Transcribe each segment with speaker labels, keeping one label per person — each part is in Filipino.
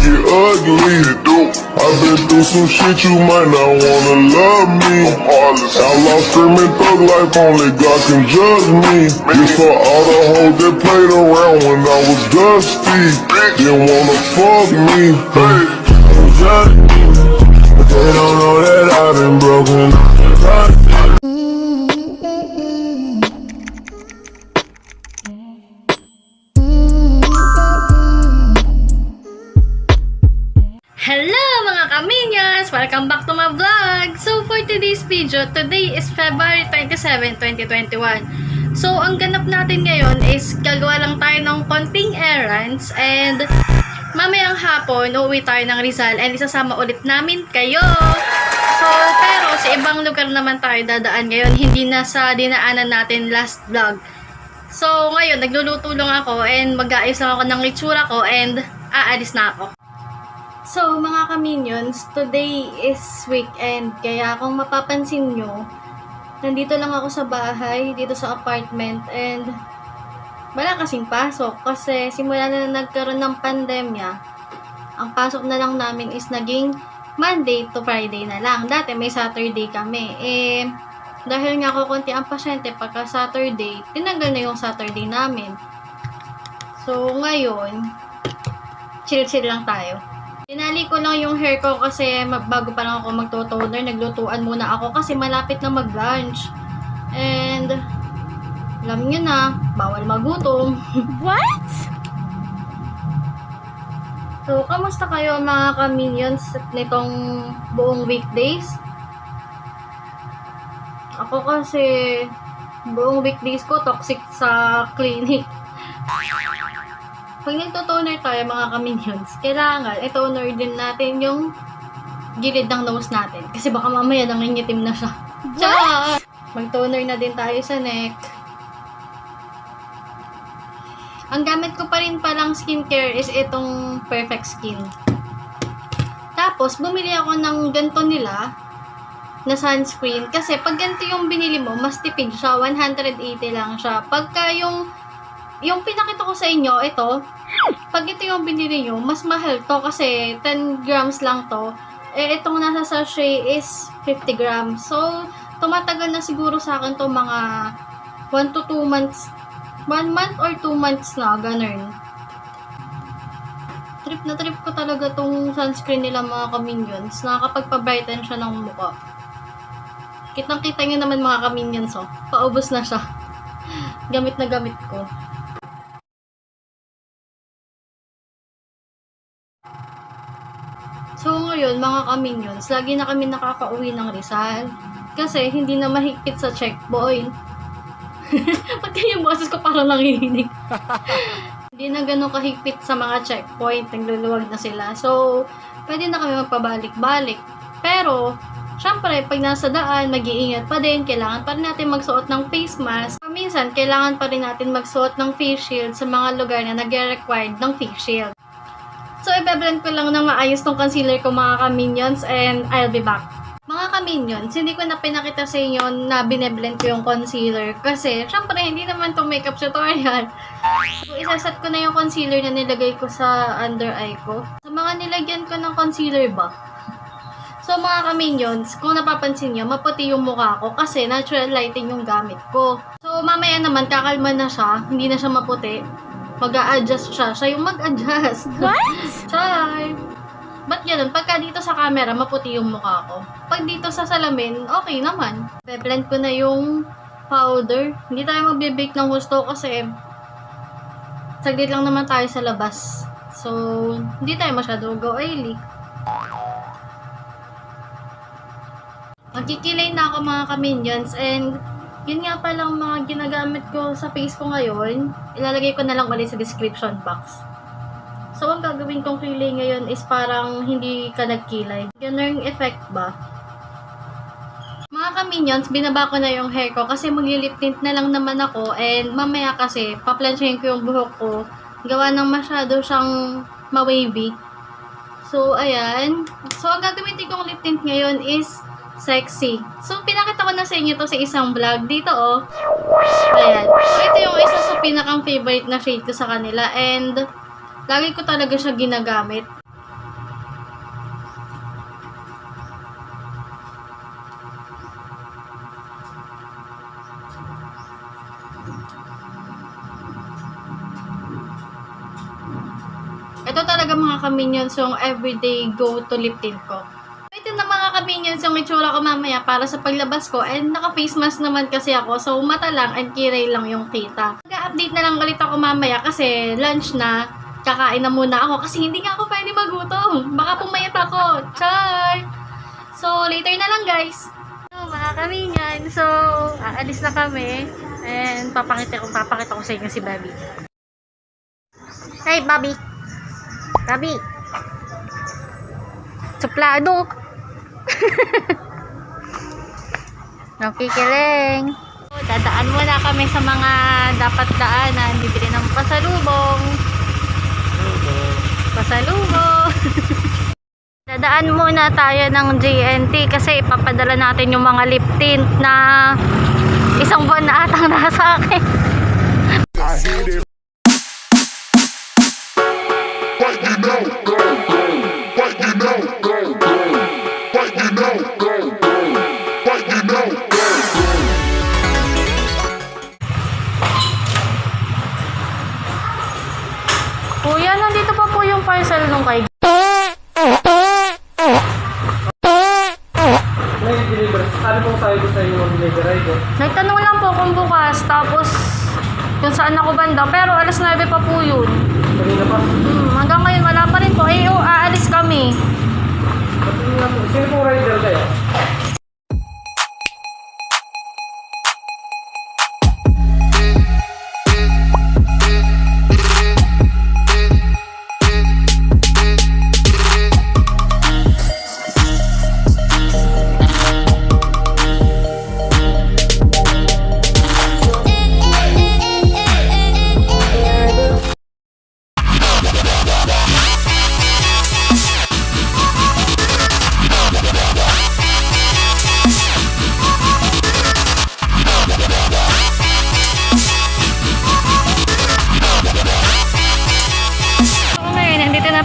Speaker 1: get ugly. I've been through some shit, you might not wanna love me. Outlaw screaming thug life, only God can judge me. This for all the hoes that played around when I was dusty. Didn't wanna fuck me. Hey, I was young, but they don't know that I've been broken.
Speaker 2: Hello mga kaminions! Welcome back to my vlog! So for today's video, today is February 27, 2021. So ang ganap natin ngayon is gagawa lang tayo ng konting errands and mamayang hapon uuwi tayo ng Rizal and isasama ulit namin kayo. So pero sa ibang lugar naman tayo dadaan ngayon, hindi na sa dinaanan natin last vlog. So ngayon nagluluto lang ako and mag-aayos lang ako ng itsura ko and aalis na ako. So, mga kaminions, today is weekend. Kaya kung mapapansin nyo, nandito lang ako sa bahay, dito sa apartment, and wala kasing pasok. Kasi simula na nagkaroon ng pandemya, ang pasok na lang namin is naging Monday to Friday na lang. Dati may Saturday kami. Dahil nga kukunti ang pasyente pagka Saturday, tinanggal na yung Saturday namin. So, ngayon, chill-chill lang tayo. Tinali ko lang yung hair ko kasi bago pa lang ako magto-toner, naglutuan muna ako kasi malapit na mag-lunch. And, alam nyo na, bawal magutom.
Speaker 3: What?
Speaker 2: So, kamusta kayo mga kaminions nitong buong weekdays? Ako kasi, buong weekdays ko toxic sa clinic. Pag nagto-toner tayo mga kaminions, kailangan i-toner din natin yung gilid ng nose natin. Kasi baka mamaya nangingitim na siya. Tsaka, mag-toner na din tayo sa neck. Ang gamit ko pa rin palang skincare is itong Perfect Skin. Tapos, bumili ako ng ganito nila na sunscreen. Kasi pag ganito yung binili mo, mas tipid siya. 180 lang siya. Pagka yung pinakita ko sa inyo, ito, pag ito yung binili nyo, mas mahal to kasi 10 grams lang to. Itong nasa sachet is 50 grams. So, tumatagal na siguro sa akin to mga 1 to 2 months. 1 month or 2 months na, ganun. Trip na trip ko talaga tong sunscreen nila mga kaminions. Nakakapagpa-brighten siya ng mukha. Kitang-kita nyo naman mga kaminions, oh. Paubos na siya. Gamit na gamit ko. So, ngayon, mga kaminions, lagi na kami nakakauwi ng Rizal. Kasi, hindi na mahigpit sa checkpoint. Ba't kaya yung boses ko parang nangihinig? Hindi na ganun kahigpit sa mga checkpoint. Nagluluwag na sila. So, pwede na kami magpabalik-balik. Pero, syempre, pag nasa daan, mag-iingat pa din. Kailangan pa rin natin magsuot ng face mask. Minsan, kailangan pa rin natin magsuot ng face shield sa mga lugar na nag-required ng face shield. So, i-blend ko lang ng maayos tong concealer ko mga kaminions and I'll be back. Mga kaminions, hindi ko na pinakita sa inyo na bineblend ko yung concealer kasi, syempre, hindi naman tong makeup tutorial. So, isasat ko na yung concealer na nilagay ko sa under eye ko. Sa mga nilagyan ko ng concealer ba? So, mga kaminions, kung napapansin nyo, maputi yung mukha ko kasi natural lighting yung gamit ko. So, mamaya naman, kakalma na siya, hindi na siya maputi. Mag-a-adjust siya. Siya yung mag-adjust.
Speaker 3: What?
Speaker 2: Char! Ba't ganun? Pagka dito sa camera, maputi yung mukha ko. Pag dito sa salamin, okay naman. Be-blend ko na yung powder. Hindi tayo magbe-bake ng gusto kasi saglit lang naman tayo sa labas. So, hindi tayo masyado oily. Magkikilay na ako mga kaminions and yun nga palang mga ginagamit ko sa face ko ngayon, ilalagay ko na lang ulit sa description box. So, ang gagawin kong kilay ngayon is parang hindi ka nagkilay. Ganun yung effect ba? Mga kaminions, binaba ko na yung hair ko kasi magli-lip tint na lang naman ako and mamaya kasi paplansyahin ko yung buhok ko. Gawa ng masyado siyang ma-wavy. So, ayan. So, ang gagawin kong lip tint ngayon is sexy. So, pinakita ko na sa inyo to sa isang vlog. Dito, oh. Ayan. So, ito yung isa sa pinakang favorite na shade ko sa kanila. And, lagi ko talaga siya ginagamit. Ito talaga mga kaminions yung everyday go to lip tint ko. Ito na mga kaminions yung itsura ko mamaya para sa paglabas ko. And naka-face mask naman kasi ako. So mata lang and kiray lang yung kita. Mag-update na lang ulit ako mamaya kasi lunch na. Kakain na muna ako kasi hindi nga ako pwede magutom. Baka pumayat ako. Char! So later na lang guys. So mga kaminions. So aalis na kami. And papakita ko sa inyo si Bobby. Hey Bobby! Bobby! Suplado! Nakikiling. Dadaan muna kami sa mga dapat daanan. Bibili ng pasalubong. Dadaan muna tayo ng GNT kasi ipapadala natin yung mga lip tint na isang buwan na atang nasa akin. Kuya, nandito pa po yung parcel nung kay
Speaker 3: Sabi ko sa'yo sa iyo ang delivery ko.
Speaker 2: Nagtanong lang po kung bukas, tapos kung saan ako banda. Pero alas 9 pa po yun.
Speaker 3: Kanina pa.
Speaker 2: Hanggang ngayon wala pa rin po. Aalis kami.
Speaker 3: Sino pong rider kayo?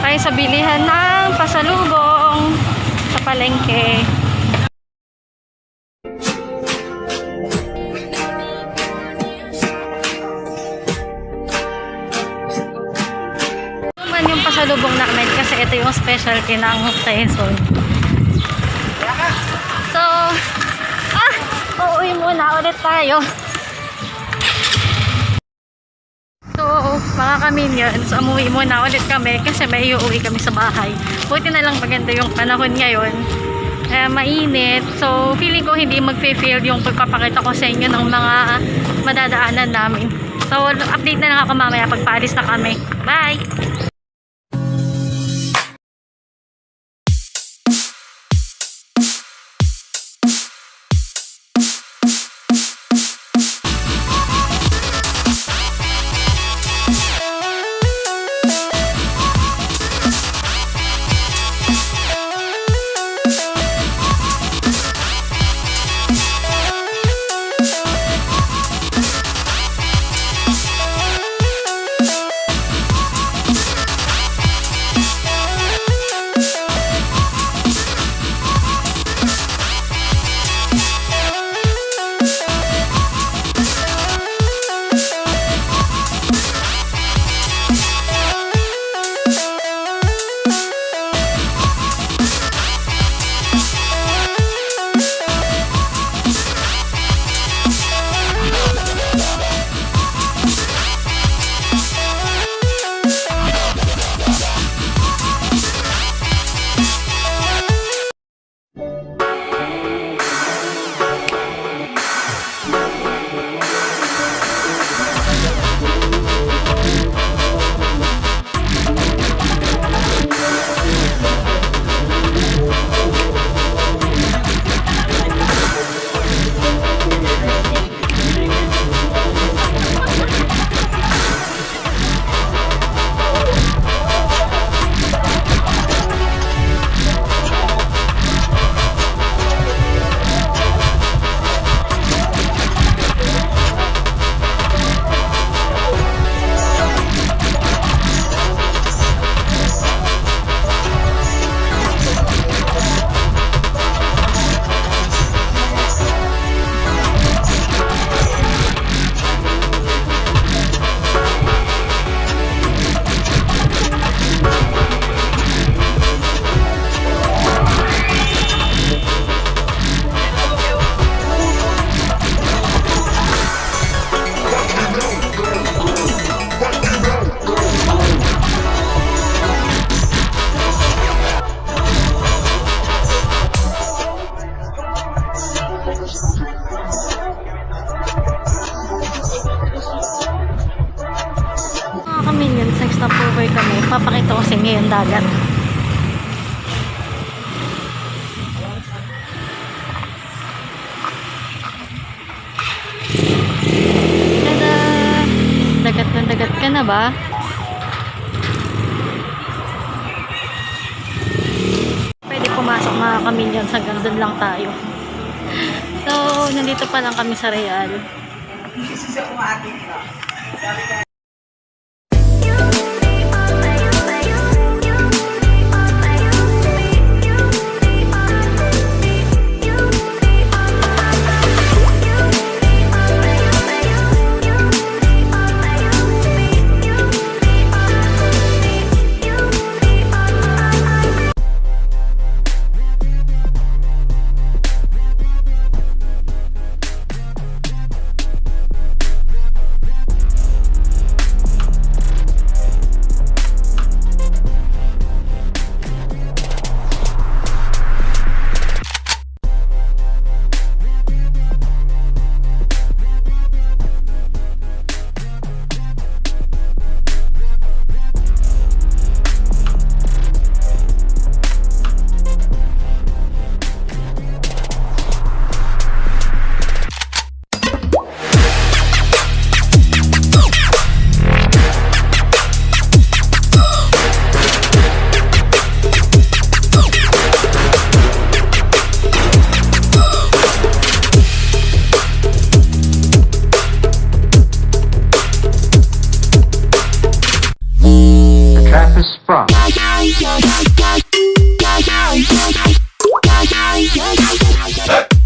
Speaker 2: Tayo sa bilihan ng pasalubong sa palengke. Naman yung pasalubong namin kasi ito yung specialty ng Quezon. So, uuwi muna ulit tayo. So, mga kaminions, umuwi muna ulit kami kasi may iuwi kami sa bahay. Buti na lang maganda yung panahon ngayon. Mainit. So, feeling ko hindi mag-feel yung pagpapakita ko sa inyo ng mga madadaanan namin. So, update na lang ako mamaya pag paalis na kami. Bye! dagat. Tada! Dagat na dagat ka na ba? Pwede pumasok mga kamilyon, hanggang doon lang tayo. So, nandito pa lang kami sa Real.
Speaker 4: The trap is sprung.
Speaker 1: Hey!